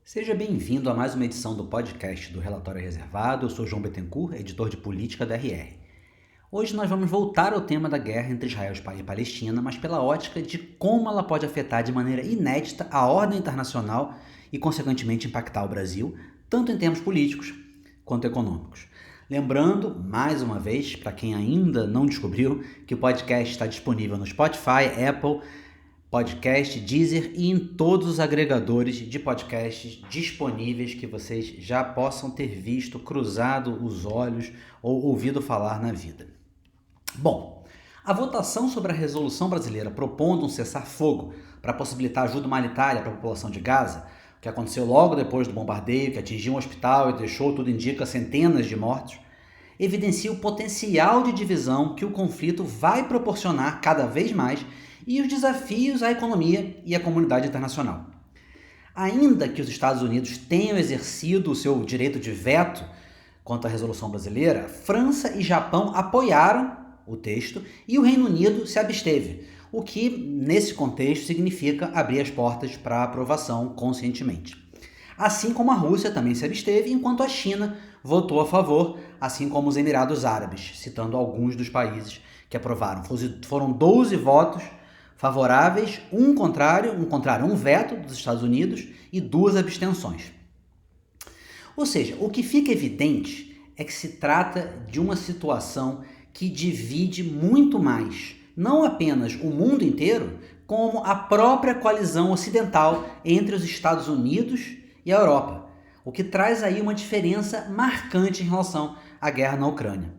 Seja bem-vindo a mais uma edição do podcast do Relatório Reservado. Eu sou João Bettencourt, editor de política da RR. Hoje nós vamos voltar ao tema da guerra entre Israel e Palestina, mas pela ótica de como ela pode afetar de maneira inédita a ordem internacional e, consequentemente, impactar o Brasil, tanto em termos políticos quanto econômicos. Lembrando, mais uma vez, para quem ainda não descobriu, que o podcast está disponível no Spotify, Apple Podcast, Deezer e em todos os agregadores de podcasts disponíveis que vocês já possam ter visto, cruzado os olhos ou ouvido falar na vida. Bom, a votação sobre a resolução brasileira propondo um cessar-fogo para possibilitar ajuda humanitária para a população de Gaza, que aconteceu logo depois do bombardeio que atingiu um hospital e deixou, tudo indica, centenas de mortos, evidencia o potencial de divisão que o conflito vai proporcionar cada vez mais e os desafios à economia e à comunidade internacional. Ainda que os Estados Unidos tenham exercido o seu direito de veto quanto à resolução brasileira, França e Japão apoiaram o texto e o Reino Unido se absteve, o que, nesse contexto, significa abrir as portas para a aprovação conscientemente. Assim como a Rússia também se absteve, enquanto a China votou a favor, assim como os Emirados Árabes, citando alguns dos países que aprovaram. Foram 12 votos favoráveis, um veto dos Estados Unidos e 2 abstenções. Ou seja, o que fica evidente é que se trata de uma situação que divide muito mais, não apenas o mundo inteiro, como a própria coalizão ocidental entre os Estados Unidos e a Europa, o que traz aí uma diferença marcante em relação à guerra na Ucrânia.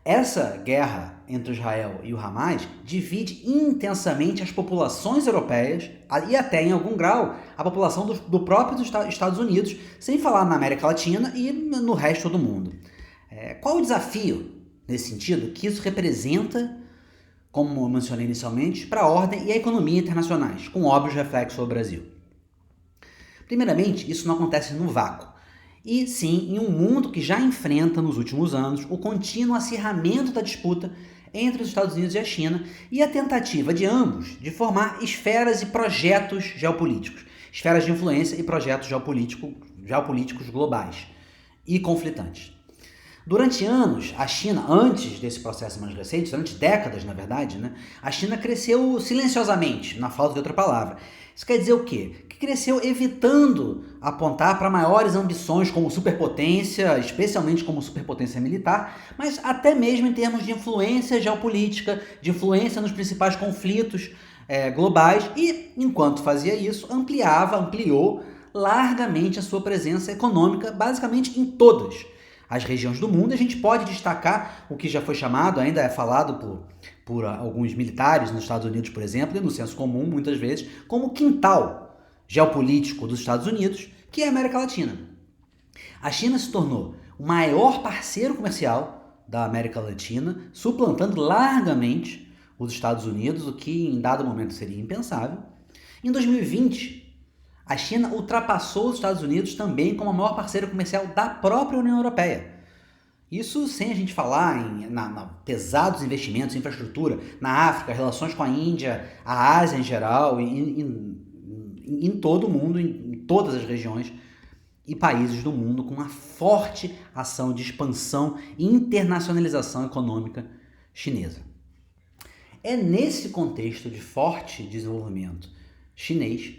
Essa guerra entre Israel e o Hamas divide intensamente as populações europeias e até, em algum grau, a população do próprio Estados Unidos, sem falar na América Latina e no resto do mundo. Qual o desafio, nesse sentido, que isso representa, como eu mencionei inicialmente, para a ordem e a economia internacionais, com óbvios reflexos sobre o Brasil? Primeiramente, isso não acontece no vácuo. E sim, em um mundo que já enfrenta nos últimos anos o contínuo acirramento da disputa entre os Estados Unidos e a China e a tentativa de ambos de formar esferas e projetos geopolíticos, esferas de influência e projetos geopolíticos globais e conflitantes. Durante anos, a China, antes desse processo mais recente, durante décadas na verdade, a China cresceu silenciosamente, na falta de outra palavra. Isso quer dizer o quê? Que cresceu evitando apontar para maiores ambições como superpotência, especialmente como superpotência militar, mas até mesmo em termos de influência geopolítica, de influência nos principais conflitos globais e, enquanto fazia isso, ampliou largamente a sua presença econômica, basicamente em todas as regiões do mundo. A gente pode destacar o que já foi chamado, ainda é falado por alguns militares nos Estados Unidos, por exemplo, e no senso comum, muitas vezes, como quintal geopolítico dos Estados Unidos, que é a América Latina. A China se tornou o maior parceiro comercial da América Latina, suplantando largamente os Estados Unidos, o que em dado momento seria impensável. Em 2020, a China ultrapassou os Estados Unidos também como a maior parceira comercial da própria União Europeia. Isso sem a gente falar em pesados investimentos em infraestrutura na África, relações com a Índia, a Ásia em geral, em todo o mundo, em todas as regiões e países do mundo, com uma forte ação de expansão e internacionalização econômica chinesa. É nesse contexto de forte desenvolvimento chinês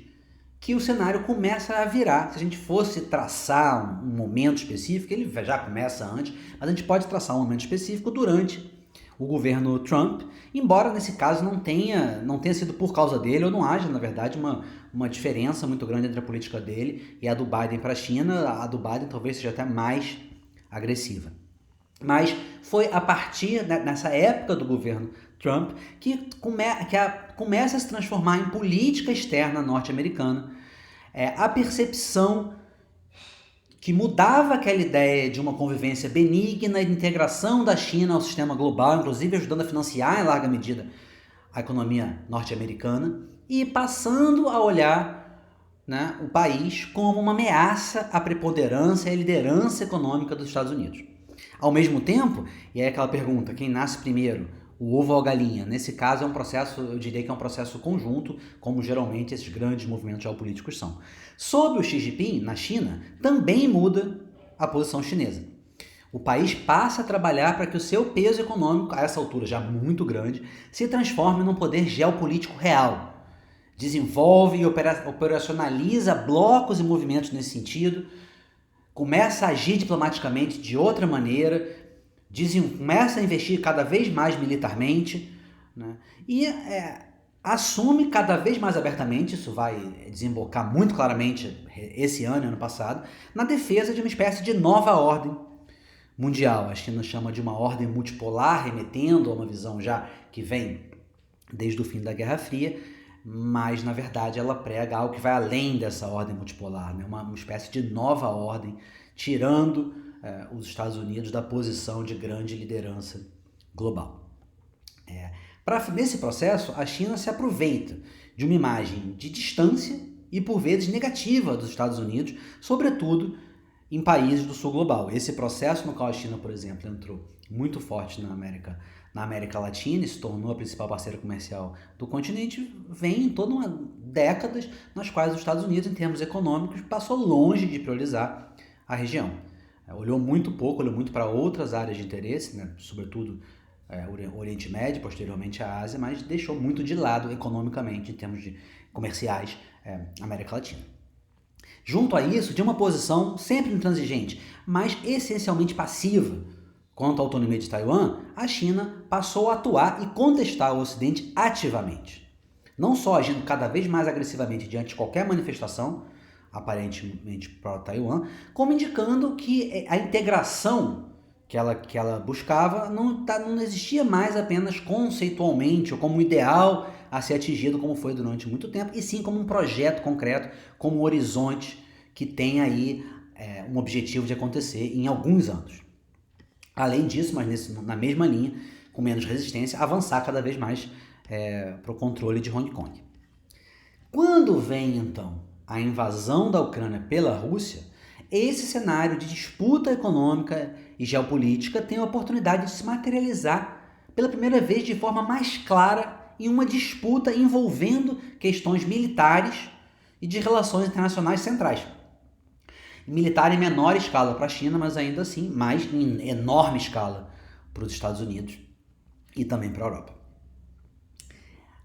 que o cenário começa a virar. Se a gente fosse traçar um momento específico, ele já começa antes, mas a gente pode traçar um momento específico durante o governo Trump, embora nesse caso não tenha sido por causa dele, ou não haja, na verdade, uma diferença muito grande entre a política dele e a do Biden para a China. A do Biden talvez seja até mais agressiva. Mas foi a partir nessa época do governo Trump que começa a se transformar em política externa norte-americana a percepção que mudava aquela ideia de uma convivência benigna e de integração da China ao sistema global, inclusive ajudando a financiar em larga medida a economia norte-americana, e passando a olhar o país como uma ameaça à preponderância e à liderança econômica dos Estados Unidos. Ao mesmo tempo, e é aquela pergunta, quem nasce primeiro, o ovo ou a galinha. Nesse caso é um processo, eu diria que é um processo conjunto, como geralmente esses grandes movimentos geopolíticos são. Sob o Xi Jinping, na China, também muda a posição chinesa. O país passa a trabalhar para que o seu peso econômico, a essa altura já muito grande, se transforme num poder geopolítico real. Desenvolve e operacionaliza blocos e movimentos nesse sentido, começa a agir diplomaticamente de outra maneira, começa a investir cada vez mais militarmente, né? E assume cada vez mais abertamente, isso vai desembocar muito claramente esse ano e ano passado, na defesa de uma espécie de nova ordem mundial. A China chama de uma ordem multipolar, remetendo a uma visão já que vem desde o fim da Guerra Fria, mas na verdade ela prega algo que vai além dessa ordem multipolar, né? Uma espécie de nova ordem, tirando os Estados Unidos da posição de grande liderança global. Nesse processo, a China se aproveita de uma imagem de distância e por vezes negativa dos Estados Unidos, sobretudo em países do sul global. Esse processo no qual a China, por exemplo, entrou muito forte na América Latina e se tornou a principal parceira comercial do continente, vem em toda uma décadas nas quais os Estados Unidos, em termos econômicos, passou longe de priorizar a região. Olhou muito para outras áreas de interesse, né? Sobretudo o Oriente Médio, posteriormente a Ásia, mas deixou muito de lado economicamente, em termos de comerciais, a América Latina. Junto a isso, de uma posição sempre intransigente, mas essencialmente passiva quanto à autonomia de Taiwan, a China passou a atuar e contestar o Ocidente ativamente. Não só agindo cada vez mais agressivamente diante de qualquer manifestação, aparentemente pró-Taiwan, como indicando que a integração que ela buscava não existia mais apenas conceitualmente ou como um ideal a ser atingido como foi durante muito tempo, e sim como um projeto concreto, como um horizonte que tem aí um objetivo de acontecer em alguns anos. Além disso, mas na mesma linha, com menos resistência, avançar cada vez mais para o controle de Hong Kong. Quando vem, então, a invasão da Ucrânia pela Rússia, esse cenário de disputa econômica e geopolítica tem a oportunidade de se materializar pela primeira vez de forma mais clara em uma disputa envolvendo questões militares e de relações internacionais centrais. Militar em menor escala para a China, mas ainda assim mais em enorme escala para os Estados Unidos e também para a Europa.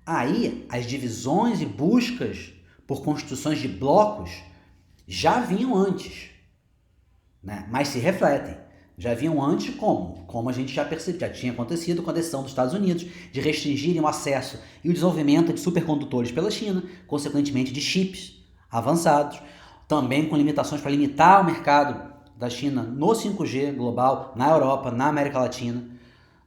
Aí, as divisões e buscas por constituições de blocos já vinham antes, né? Mas se refletem. Já vinham antes como a gente já percebeu, já tinha acontecido com a decisão dos Estados Unidos de restringirem o acesso e o desenvolvimento de supercondutores pela China, consequentemente de chips avançados, também com limitações para limitar o mercado da China no 5G global, na Europa, na América Latina.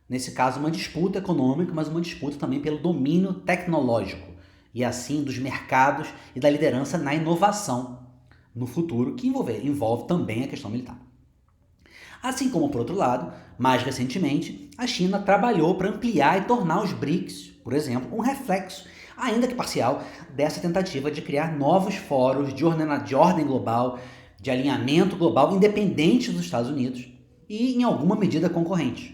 Nesse caso, uma disputa econômica, mas uma disputa também pelo domínio tecnológico e assim dos mercados e da liderança na inovação no futuro, que envolve também a questão militar. Assim como, por outro lado, mais recentemente, a China trabalhou para ampliar e tornar os BRICS, por exemplo, um reflexo, ainda que parcial, dessa tentativa de criar novos fóruns de ordem global, de alinhamento global, independente dos Estados Unidos e, em alguma medida, concorrentes.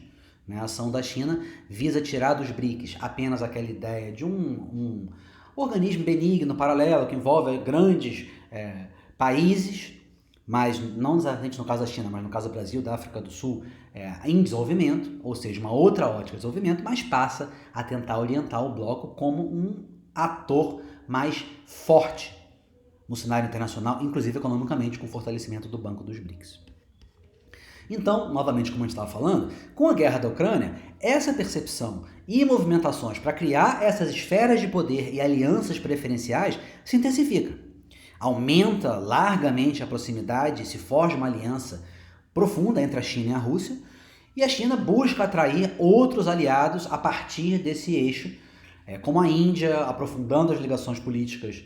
A ação da China visa tirar dos BRICS apenas aquela ideia de um organismo benigno, paralelo, que envolve grandes países, mas não exatamente no caso da China, mas no caso do Brasil, da África do Sul, em desenvolvimento, ou seja, uma outra ótica de desenvolvimento, mas passa a tentar orientar o bloco como um ator mais forte no cenário internacional, inclusive economicamente, com o fortalecimento do Banco dos BRICS. Então, novamente, como a gente estava falando, com a guerra da Ucrânia, essa percepção e movimentações para criar essas esferas de poder e alianças preferenciais se intensifica. Aumenta largamente a proximidade e se forja uma aliança profunda entre a China e a Rússia, e a China busca atrair outros aliados a partir desse eixo, como a Índia, aprofundando as ligações políticas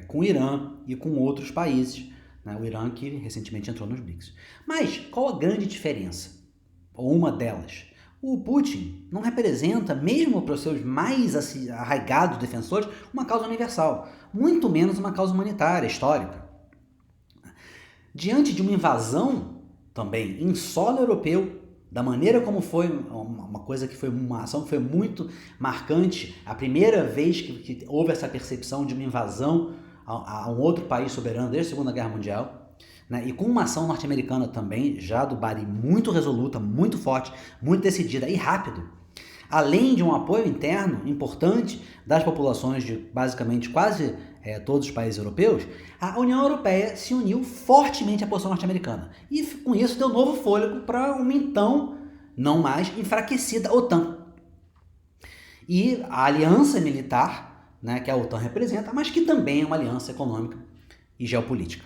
com o Irã e com outros países, né? O Irã que recentemente entrou nos BRICS. Mas qual a grande diferença? Ou uma delas? O Putin não representa, mesmo para os seus mais arraigados defensores, uma causa universal, muito menos uma causa humanitária, histórica. Diante de uma invasão, também, em solo europeu, da maneira como foi uma coisa que foi uma ação que foi muito marcante, a primeira vez que houve essa percepção de uma invasão a um outro país soberano desde a Segunda Guerra Mundial, né? E com uma ação norte-americana também, já do Bari, muito resoluta, muito forte, muito decidida e rápido, além de um apoio interno importante das populações de basicamente quase todos os países europeus, a União Europeia se uniu fortemente à posição norte-americana. E com isso deu novo fôlego para uma então não mais enfraquecida OTAN. E a aliança militar, né, que a OTAN representa, mas que também é uma aliança econômica e geopolítica.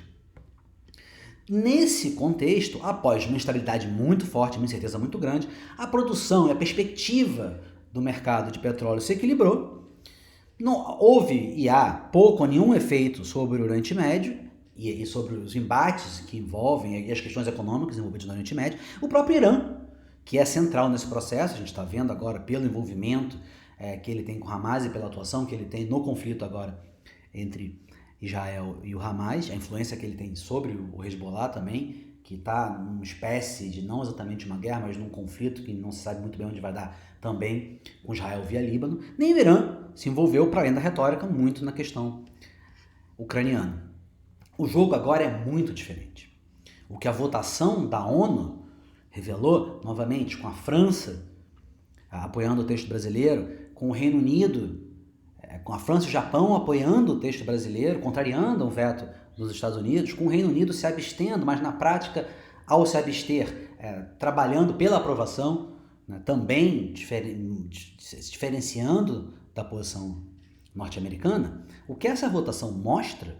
Nesse contexto, após uma instabilidade muito forte, uma incerteza muito grande, a produção e a perspectiva do mercado de petróleo se equilibrou. Não houve e há pouco ou nenhum efeito sobre o Oriente Médio e sobre os embates que envolvem e as questões econômicas envolvidas no Oriente Médio. O próprio Irã, que é central nesse processo, a gente está vendo agora pelo envolvimento que ele tem com o Hamas e pela atuação que ele tem no conflito agora entre Israel e o Hamas, a influência que ele tem sobre o Hezbollah também, que está numa espécie de, não exatamente uma guerra, mas num conflito que não se sabe muito bem onde vai dar também com Israel via Líbano. Nem o Irã se envolveu, para além da retórica, muito na questão ucraniana. O jogo agora é muito diferente. O que a votação da ONU revelou, novamente, com a França apoiando o texto brasileiro, com o Reino Unido, com a França e o Japão apoiando o texto brasileiro, contrariando o veto dos Estados Unidos, com o Reino Unido se abstendo, mas na prática, ao se abster, trabalhando pela aprovação, né, também se diferenciando da posição norte-americana. O que essa votação mostra,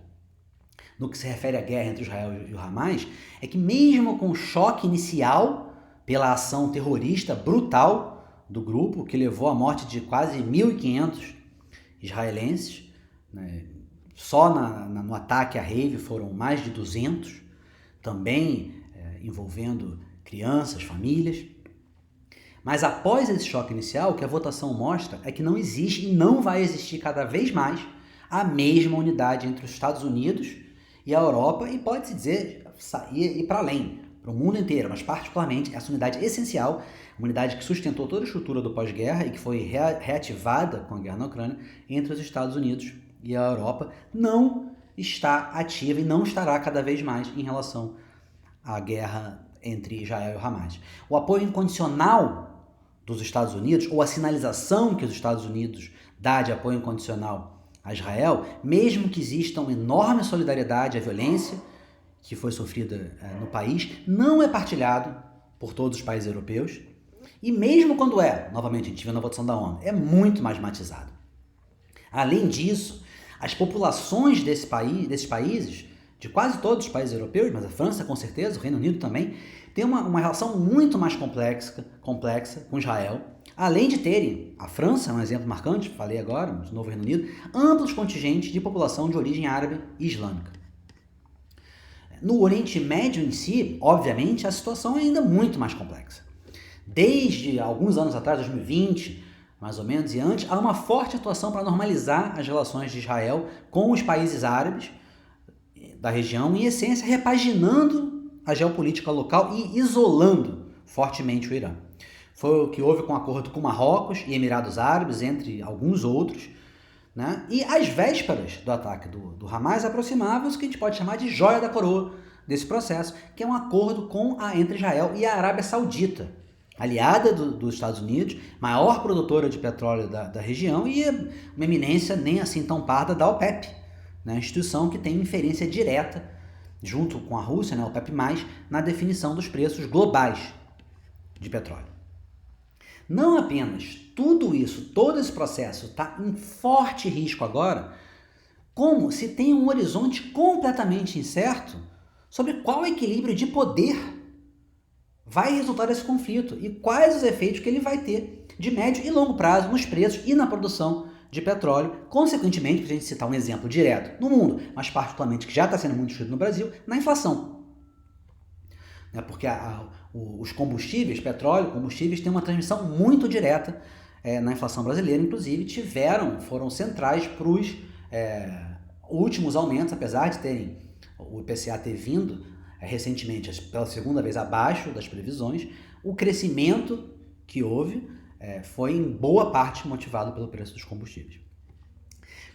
no que se refere à guerra entre Israel e o Hamas, é que mesmo com o choque inicial pela ação terrorista brutal do grupo, que levou à morte de quase 1.500 israelenses, né? Só no ataque à rave foram mais de 200, também envolvendo crianças, famílias. Mas após esse choque inicial, o que a votação mostra é que não existe e não vai existir cada vez mais a mesma unidade entre os Estados Unidos e a Europa, e pode-se dizer ir para além, para o mundo inteiro, mas particularmente essa unidade essencial, uma unidade que sustentou toda a estrutura do pós-guerra e que foi reativada com a guerra na Ucrânia entre os Estados Unidos e a Europa, não está ativa e não estará cada vez mais em relação à guerra entre Israel e o Hamas. O apoio incondicional dos Estados Unidos, ou a sinalização que os Estados Unidos dá de apoio incondicional a Israel, mesmo que exista uma enorme solidariedade à violência que foi sofrida no país, não é partilhado por todos os países europeus, e mesmo quando novamente a gente viu na votação da ONU, é muito mais matizado. Além disso, as populações desses países, de quase todos os países europeus, mas a França com certeza, o Reino Unido também, tem uma relação muito mais complexa com Israel, além de terem, a França é um exemplo marcante, falei agora, no novo Reino Unido, amplos contingentes de população de origem árabe e islâmica. No Oriente Médio em si, obviamente, a situação é ainda muito mais complexa. Desde alguns anos atrás, 2020, mais ou menos, e antes, há uma forte atuação para normalizar as relações de Israel com os países árabes da região, em essência, repaginando a geopolítica local e isolando fortemente o Irã. Foi o que houve com o acordo com Marrocos e Emirados Árabes, entre alguns outros, né? E às vésperas do ataque do Hamas, aproximava-se o que a gente pode chamar de joia da coroa desse processo, que é um acordo entre Israel e a Arábia Saudita, aliada dos Estados Unidos, maior produtora de petróleo da região e uma eminência nem assim tão parda da OPEP, né? A instituição que tem inferência direta, junto com a Rússia, né, a OPEP+, na definição dos preços globais de petróleo. Não apenas tudo isso, todo esse processo está em forte risco agora, como se tem um horizonte completamente incerto sobre qual equilíbrio de poder vai resultar desse conflito e quais os efeitos que ele vai ter de médio e longo prazo nos preços e na produção de petróleo, consequentemente, para a gente citar um exemplo direto no mundo, mas particularmente que já está sendo muito discutido no Brasil, na inflação. Porque os combustíveis, petróleo, combustíveis, têm uma transmissão muito direta na inflação brasileira, inclusive foram centrais para os últimos aumentos, apesar de o IPCA ter vindo recentemente pela segunda vez abaixo das previsões, O crescimento que houve foi em boa parte motivado pelo preço dos combustíveis.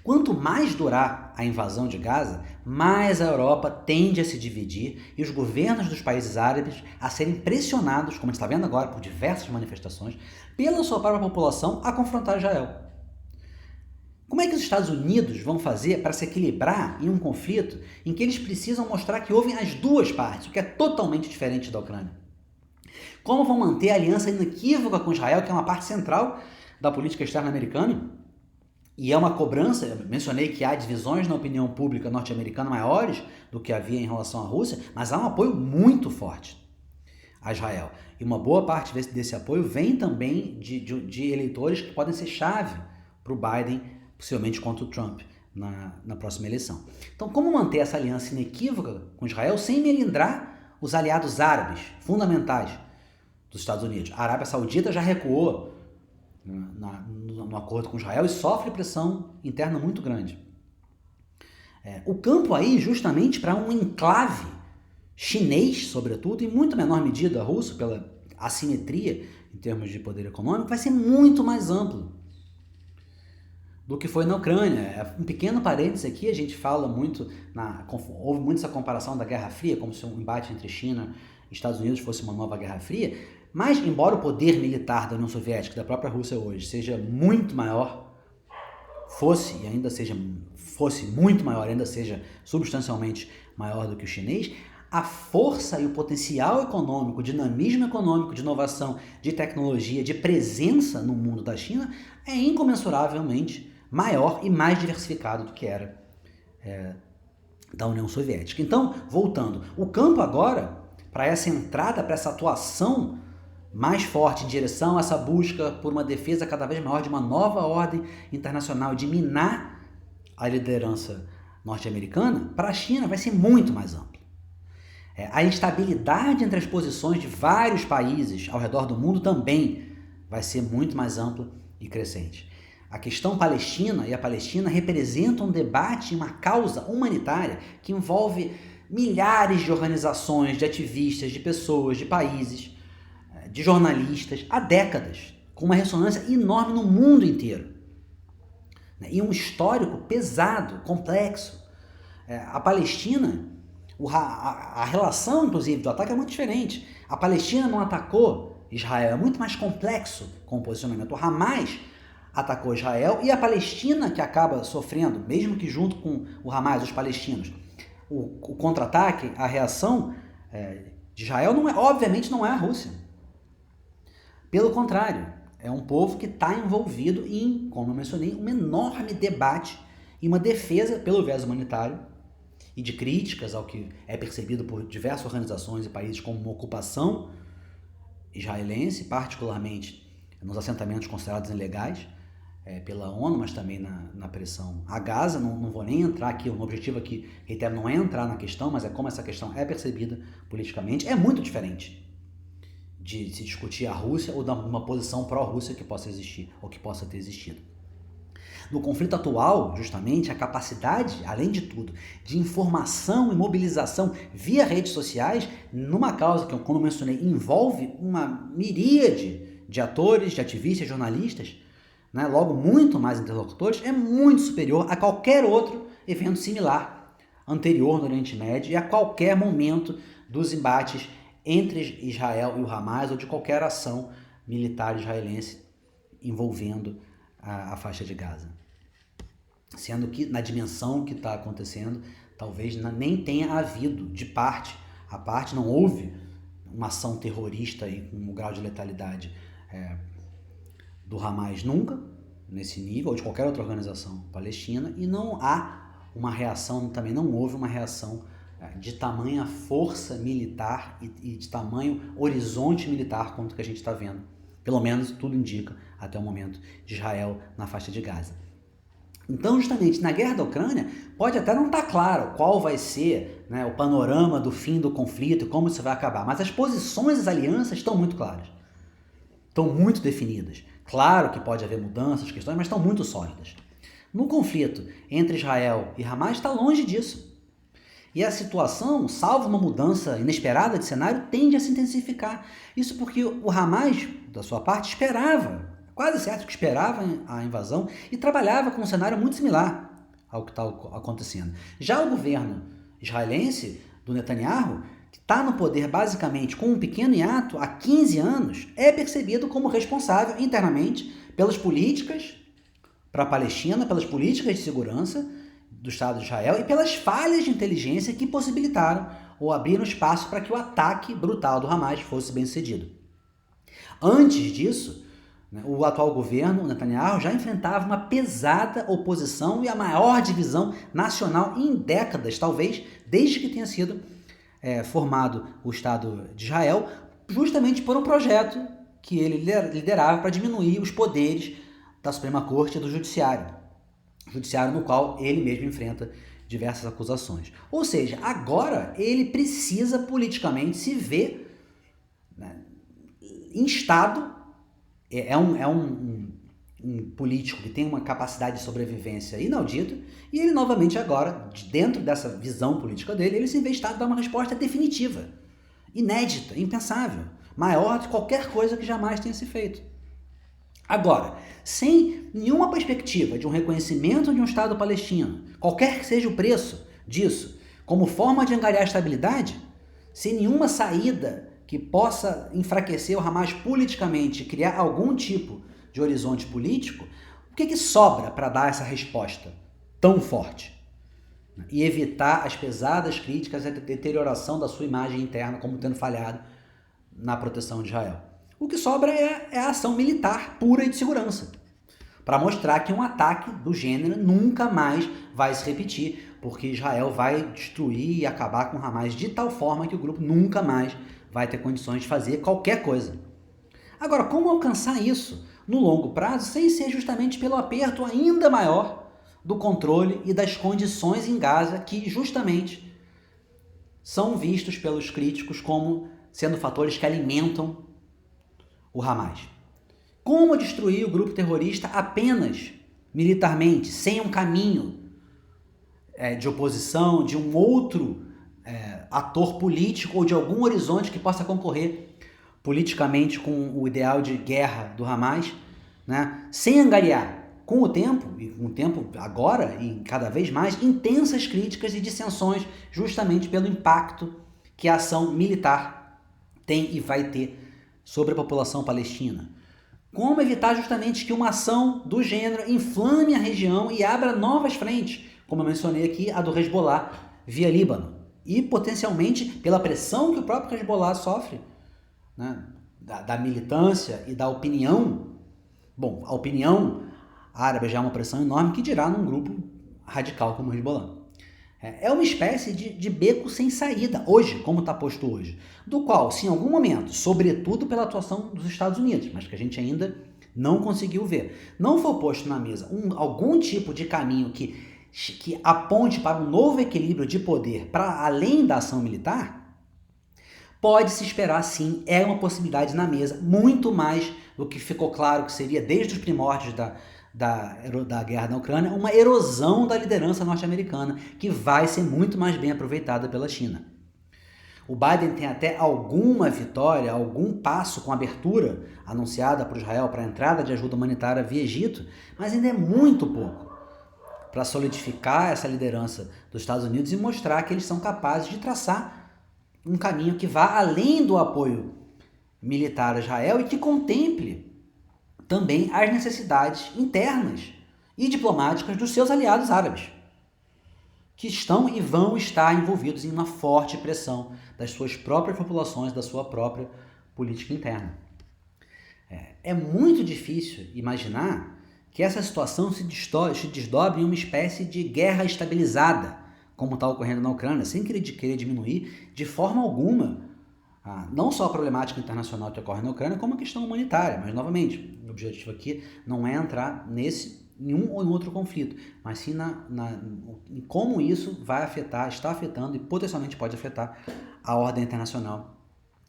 Quanto mais durar a invasão de Gaza, mais a Europa tende a se dividir e os governos dos países árabes a serem pressionados, como a gente está vendo agora por diversas manifestações, pela sua própria população a confrontar Israel. Como é que os Estados Unidos vão fazer para se equilibrar em um conflito em que eles precisam mostrar que houve as duas partes, o que é totalmente diferente da Ucrânia? Como vão manter a aliança inequívoca com Israel, que é uma parte central da política externa americana? E é uma cobrança, eu mencionei que há divisões na opinião pública norte-americana maiores do que havia em relação à Rússia, mas há um apoio muito forte a Israel. E uma boa parte desse apoio vem também de eleitores que podem ser chave para o Biden, possivelmente contra o Trump, na próxima eleição. Então, como manter essa aliança inequívoca com Israel sem melindrar os aliados árabes fundamentais dos Estados Unidos? A Arábia Saudita já recuou no acordo com Israel e sofre pressão interna muito grande. O campo aí, justamente para um enclave chinês, sobretudo, em muito menor medida russo, pela assimetria em termos de poder econômico, vai ser muito mais amplo do que foi na Ucrânia. Um pequeno parênteses aqui, a gente fala muito, houve muito essa comparação da Guerra Fria, como se um embate entre China e Estados Unidos fosse uma nova Guerra Fria, mas embora o poder militar da União Soviética, da própria Rússia hoje, seja muito maior, fosse muito maior, ainda seja substancialmente maior do que o chinês, a força e o potencial econômico, o dinamismo econômico, de inovação, de tecnologia, de presença no mundo da China é incomensuravelmente maior e mais diversificado do que era da União Soviética. Então, voltando, o campo agora, para essa entrada, para essa atuação mais forte em direção a essa busca por uma defesa cada vez maior de uma nova ordem internacional, de minar a liderança norte-americana, para a China vai ser muito mais amplo. A instabilidade entre as posições de vários países ao redor do mundo também vai ser muito mais ampla e crescente. A questão palestina e a Palestina representam um debate e uma causa humanitária que envolve milhares de organizações, de ativistas, de pessoas, de países, de jornalistas, há décadas, com uma ressonância enorme no mundo inteiro. E um histórico pesado, complexo. A Palestina, a relação, inclusive, do ataque é muito diferente. A Palestina não atacou Israel, é muito mais complexo com o posicionamento. O Hamas atacou Israel e a Palestina que acaba sofrendo, mesmo que junto com o Hamas, os palestinos, o contra-ataque, a reação de Israel, obviamente não é a Rússia. Pelo contrário, é um povo que está envolvido em, como eu mencionei, um enorme debate e uma defesa pelo viés humanitário e de críticas ao que é percebido por diversas organizações e países como uma ocupação israelense, particularmente nos assentamentos considerados ilegais pela ONU, mas também na pressão a Gaza. Não vou nem entrar aqui, o objetivo aqui, reitero, não é entrar na questão, mas é como essa questão é percebida politicamente. É muito diferente de se discutir a Rússia ou uma posição pró-Rússia que possa existir ou que possa ter existido. No conflito atual, justamente, a capacidade, além de tudo, de informação e mobilização via redes sociais, numa causa que, como eu mencionei, envolve uma miríade de atores, de ativistas, jornalistas, logo muito mais interlocutores, é muito superior a qualquer outro evento similar anterior no Oriente Médio e a qualquer momento dos embates entre Israel e o Hamas ou de qualquer ação militar israelense envolvendo a faixa de Gaza. Sendo que na dimensão que está acontecendo, talvez nem tenha havido de parte a parte, não houve uma ação terrorista e com um grau de letalidade do Hamas nunca, nesse nível, ou de qualquer outra organização palestina, e não há uma reação, também não houve uma reação de tamanha força militar e de tamanho horizonte militar quanto que a gente está vendo. Pelo menos tudo indica até o momento de Israel na faixa de Gaza. Então, justamente, na guerra da Ucrânia, pode até não estar claro qual vai ser o panorama do fim do conflito e como isso vai acabar, mas as posições das alianças estão muito claras, estão muito definidas. Claro que pode haver mudanças, questões, mas estão muito sólidas. No conflito entre Israel e Hamas está longe disso. E a situação, salvo uma mudança inesperada de cenário, tende a se intensificar. Isso porque o Hamas, da sua parte, esperava, quase certo que esperava a invasão e trabalhava com um cenário muito similar ao que está acontecendo. Já o governo israelense, do Netanyahu, que está no poder basicamente com um pequeno hiato há 15 anos, é percebido como responsável internamente pelas políticas para a Palestina, pelas políticas de segurança do Estado de Israel e pelas falhas de inteligência que possibilitaram ou abriram espaço para que o ataque brutal do Hamas fosse bem sucedido. Antes disso, o atual governo, o Netanyahu, já enfrentava uma pesada oposição e a maior divisão nacional em décadas, talvez desde que tenha sido formado o Estado de Israel, justamente por um projeto que ele liderava para diminuir os poderes da Suprema Corte e do Judiciário no qual ele mesmo enfrenta diversas acusações. Ou seja, agora ele precisa politicamente se ver, né, instado. É um político que tem uma capacidade de sobrevivência inaudita, e ele novamente agora, dentro dessa visão política dele, ele se vê instado a dar uma resposta definitiva, inédita, impensável, maior de qualquer coisa que jamais tenha se feito. Agora, sem nenhuma perspectiva de um reconhecimento de um Estado palestino, qualquer que seja o preço disso, como forma de angariar estabilidade, sem nenhuma saída que possa enfraquecer o Hamas politicamente e criar algum tipo de horizonte político, o que sobra para dar essa resposta tão forte? E evitar as pesadas críticas e a deterioração da sua imagem interna como tendo falhado na proteção de Israel. O que sobra é a ação militar pura e de segurança, para mostrar que um ataque do gênero nunca mais vai se repetir, porque Israel vai destruir e acabar com o Hamas de tal forma que o grupo nunca mais vai ter condições de fazer qualquer coisa. Agora, como alcançar isso no longo prazo sem ser justamente pelo aperto ainda maior do controle e das condições em Gaza que justamente são vistos pelos críticos como sendo fatores que alimentam o Hamas? Como destruir o grupo terrorista apenas militarmente, sem um caminho de oposição, de um outro ator político ou de algum horizonte que possa concorrer politicamente com o ideal de guerra do Hamas, né? Sem angariar, com o tempo agora e cada vez mais, intensas críticas e dissensões justamente pelo impacto que a ação militar tem e vai ter sobre a população palestina. Como evitar justamente que uma ação do gênero inflame a região e abra novas frentes, como eu mencionei aqui, a do Hezbollah via Líbano, e potencialmente pela pressão que o próprio Hezbollah sofre, né, da militância e da opinião. Bom, a opinião árabe já é uma pressão enorme, que dirá num grupo radical como o Hezbollah. É uma espécie de beco sem saída, hoje, como está posto hoje, do qual, se em algum momento, sobretudo pela atuação dos Estados Unidos, mas que a gente ainda não conseguiu ver, não for posto na mesa algum tipo de caminho que aponte para um novo equilíbrio de poder para além da ação militar, pode-se esperar sim, é uma possibilidade na mesa, muito mais do que ficou claro que seria desde os primórdios da guerra na Ucrânia, uma erosão da liderança norte-americana, que vai ser muito mais bem aproveitada pela China. O Biden tem até alguma vitória, algum passo com abertura anunciada por Israel para a entrada de ajuda humanitária via Egito, mas ainda é muito pouco para solidificar essa liderança dos Estados Unidos e mostrar que eles são capazes de traçar um caminho que vá além do apoio militar a Israel e que contemple também as necessidades internas e diplomáticas dos seus aliados árabes, que estão e vão estar envolvidos em uma forte pressão das suas próprias populações, da sua própria política interna. É muito difícil imaginar que essa situação se desdobre em uma espécie de guerra estabilizada, como está ocorrendo na Ucrânia, sem querer diminuir de forma alguma não só a problemática internacional que ocorre na Ucrânia, como a questão humanitária. Mas, novamente, o objetivo aqui não é entrar em um ou em outro conflito, mas sim em como isso vai afetar, está afetando e potencialmente pode afetar a ordem internacional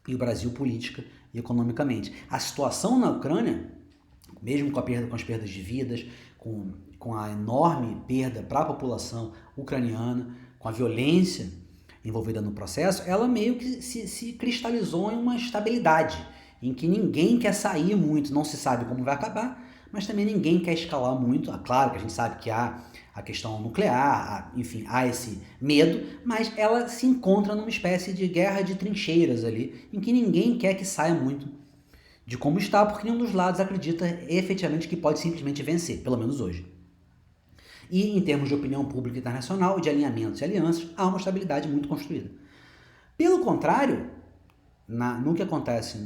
e o Brasil política e economicamente. A situação na Ucrânia, mesmo com as perdas de vidas, com a enorme perda para a população ucraniana, com a violência envolvida no processo, ela meio que se cristalizou em uma estabilidade, em que ninguém quer sair muito, não se sabe como vai acabar, mas também ninguém quer escalar muito. Claro que a gente sabe que há a questão nuclear, enfim, há esse medo, mas ela se encontra numa espécie de guerra de trincheiras ali, em que ninguém quer que saia muito de como está, porque nenhum dos lados acredita efetivamente que pode simplesmente vencer, pelo menos hoje. E em termos de opinião pública internacional, de alinhamentos e alianças, há uma estabilidade muito construída. Pelo contrário, no que acontece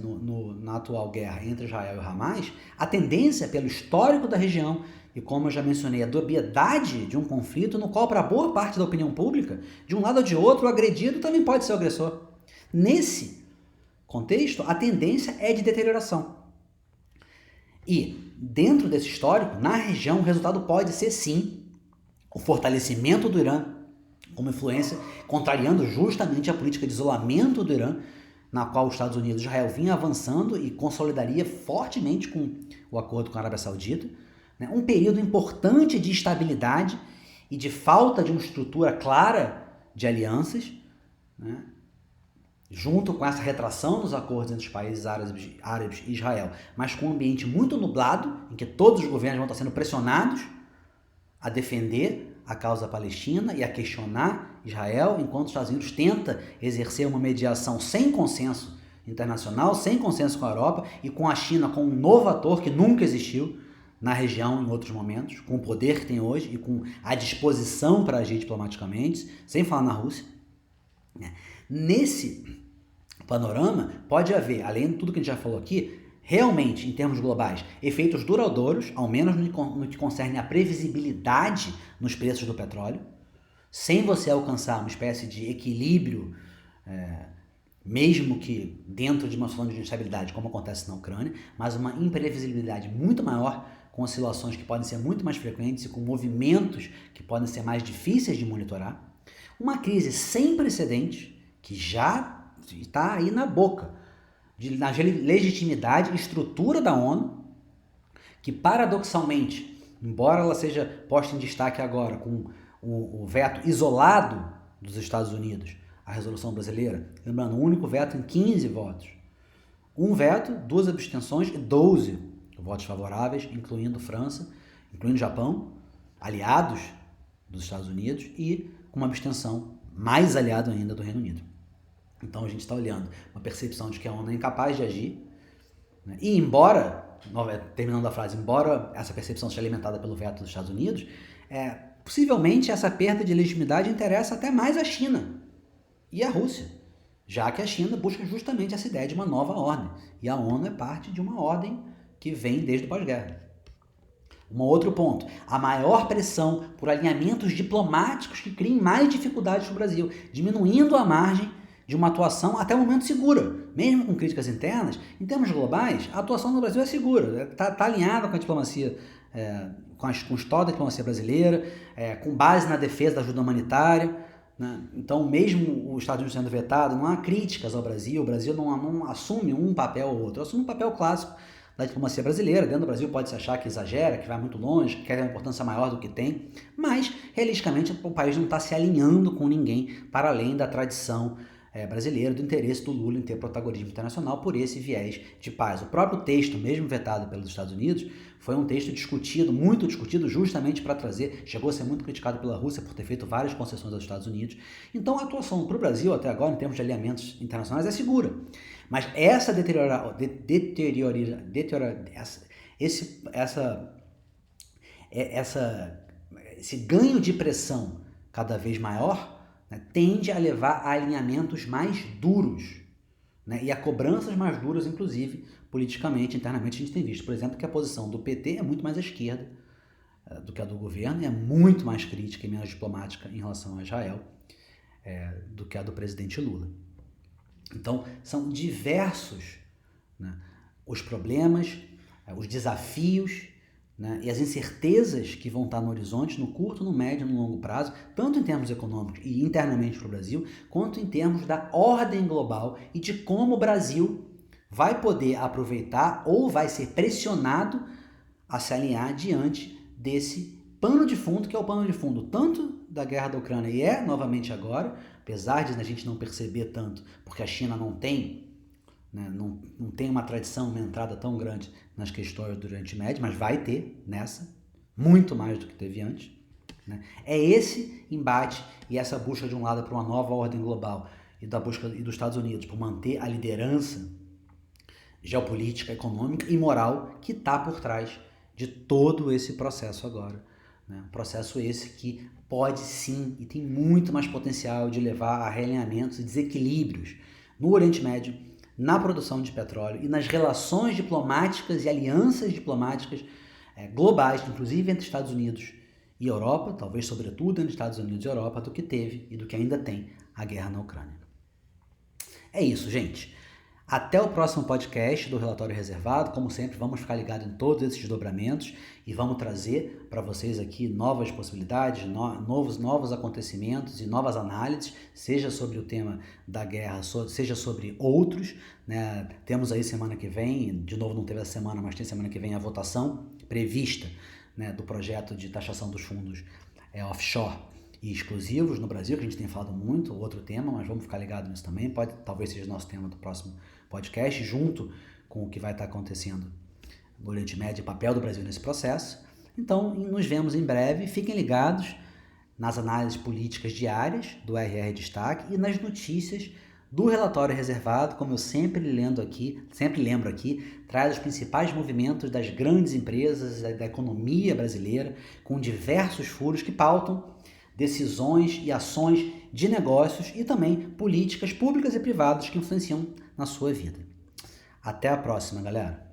na atual guerra entre Israel e Hamas, a tendência pelo histórico da região e, como eu já mencionei, a dubiedade de um conflito no qual, para boa parte da opinião pública, de um lado ou de outro, o agredido também pode ser o agressor. Nesse contexto, a tendência é de deterioração. E, dentro desse histórico, na região, o resultado pode ser, sim, o fortalecimento do Irã como influência, contrariando justamente a política de isolamento do Irã, na qual os Estados Unidos e Israel vinham avançando e consolidaria fortemente com o acordo com a Arábia Saudita, né? Um período importante de estabilidade e de falta de uma estrutura clara de alianças, né? Junto com essa retração nos acordos entre os países árabes e Israel, mas com um ambiente muito nublado, em que todos os governos vão estar sendo pressionados a defender a causa palestina e a questionar Israel, enquanto os Estados Unidos tenta exercer uma mediação sem consenso internacional, sem consenso com a Europa e com a China como um novo ator que nunca existiu na região em outros momentos, com o poder que tem hoje e com a disposição para agir diplomaticamente, sem falar na Rússia. Nesse panorama, pode haver, além de tudo que a gente já falou aqui, realmente, em termos globais, efeitos duradouros, ao menos no que concerne a previsibilidade nos preços do petróleo, sem você alcançar uma espécie de equilíbrio, mesmo que dentro de uma situação de instabilidade, como acontece na Ucrânia, mas uma imprevisibilidade muito maior, com oscilações que podem ser muito mais frequentes e com movimentos que podem ser mais difíceis de monitorar. Uma crise sem precedentes, que já está aí na boca, na legitimidade e estrutura da ONU, que paradoxalmente, embora ela seja posta em destaque agora com o veto isolado dos Estados Unidos, a resolução brasileira, lembrando, um único veto em 15 votos, um veto, 2 abstenções e 12 votos favoráveis, incluindo França, incluindo Japão, aliados dos Estados Unidos, e com uma abstenção mais aliado ainda do Reino Unido. Então a gente está olhando uma percepção de que a ONU é incapaz de agir, né? E embora, terminando a frase, embora essa percepção seja alimentada pelo veto dos Estados Unidos, possivelmente essa perda de legitimidade interessa até mais a China e a Rússia, já que a China busca justamente essa ideia de uma nova ordem, e a ONU é parte de uma ordem que vem desde o pós-guerra. Um outro ponto, a maior pressão por alinhamentos diplomáticos que criem mais dificuldades para o Brasil, diminuindo a margem de uma atuação até o momento segura, mesmo com críticas internas. Em termos globais, a atuação no Brasil é segura, está alinhada com a diplomacia, com o histórico da diplomacia brasileira, com base na defesa da ajuda humanitária, né? Então, mesmo os Estados Unidos sendo vetado, não há críticas ao Brasil, o Brasil não assume um papel ou outro, assume um papel clássico da diplomacia brasileira. Dentro do Brasil pode-se achar que exagera, que vai muito longe, que quer uma importância maior do que tem, mas, realisticamente, o país não está se alinhando com ninguém para além da tradição brasileira, do interesse do Lula em ter protagonismo internacional por esse viés de paz. O próprio texto, mesmo vetado pelos Estados Unidos, foi um texto discutido, muito discutido, justamente para trazer, chegou a ser muito criticado pela Rússia por ter feito várias concessões aos Estados Unidos. Então a atuação para o Brasil até agora, em termos de alinhamentos internacionais, é segura. Mas essa esse ganho de pressão cada vez maior, né, tende a levar a alinhamentos mais duros, né, e a cobranças mais duras, inclusive politicamente, internamente. A gente tem visto, por exemplo, que a posição do PT é muito mais à esquerda do que a do governo, e é muito mais crítica e menos diplomática em relação a Israel do que a do presidente Lula. Então, são diversos, né, os problemas, os desafios, né, e as incertezas que vão estar no horizonte, no curto, no médio e no longo prazo, tanto em termos econômicos e internamente para o Brasil, quanto em termos da ordem global e de como o Brasil vai poder aproveitar ou vai ser pressionado a se alinhar diante desse pano de fundo, que é o pano de fundo tanto da guerra da Ucrânia e é novamente agora, apesar de a gente não perceber tanto, porque a China não tem, né, não tem uma tradição, uma entrada tão grande nas questões do Oriente Médio, mas vai ter nessa, muito mais do que teve antes. Né? É esse embate e essa busca de um lado para uma nova ordem global e da busca dos Estados Unidos por manter a liderança geopolítica, econômica e moral que está por trás de todo esse processo agora. Né? Processo esse que pode sim e tem muito mais potencial de levar a realinhamentos e desequilíbrios no Oriente Médio, na produção de petróleo e nas relações diplomáticas e alianças diplomáticas globais, inclusive entre Estados Unidos e Europa, talvez sobretudo entre Estados Unidos e Europa, do que teve e do que ainda tem a guerra na Ucrânia. É isso, gente. Até o próximo podcast do Relatório Reservado. Como sempre, vamos ficar ligados em todos esses desdobramentos e vamos trazer para vocês aqui novas possibilidades, novos acontecimentos e novas análises, seja sobre o tema da guerra, seja sobre outros. Né? Temos aí semana que vem, de novo não teve essa semana, mas tem semana que vem a votação prevista, né, do projeto de taxação dos fundos offshore e exclusivos no Brasil, que a gente tem falado muito, outro tema, mas vamos ficar ligado nisso também, talvez seja nosso tema do próximo podcast, junto com o que vai estar acontecendo no Oriente Médio e o papel do Brasil nesse processo. Então, nos vemos em breve, fiquem ligados nas análises políticas diárias do RR Destaque e nas notícias do Relatório Reservado, como eu sempre lembro aqui, traz os principais movimentos das grandes empresas, da economia brasileira, com diversos furos que pautam decisões e ações de negócios e também políticas públicas e privadas que influenciam na sua vida. Até a próxima, galera!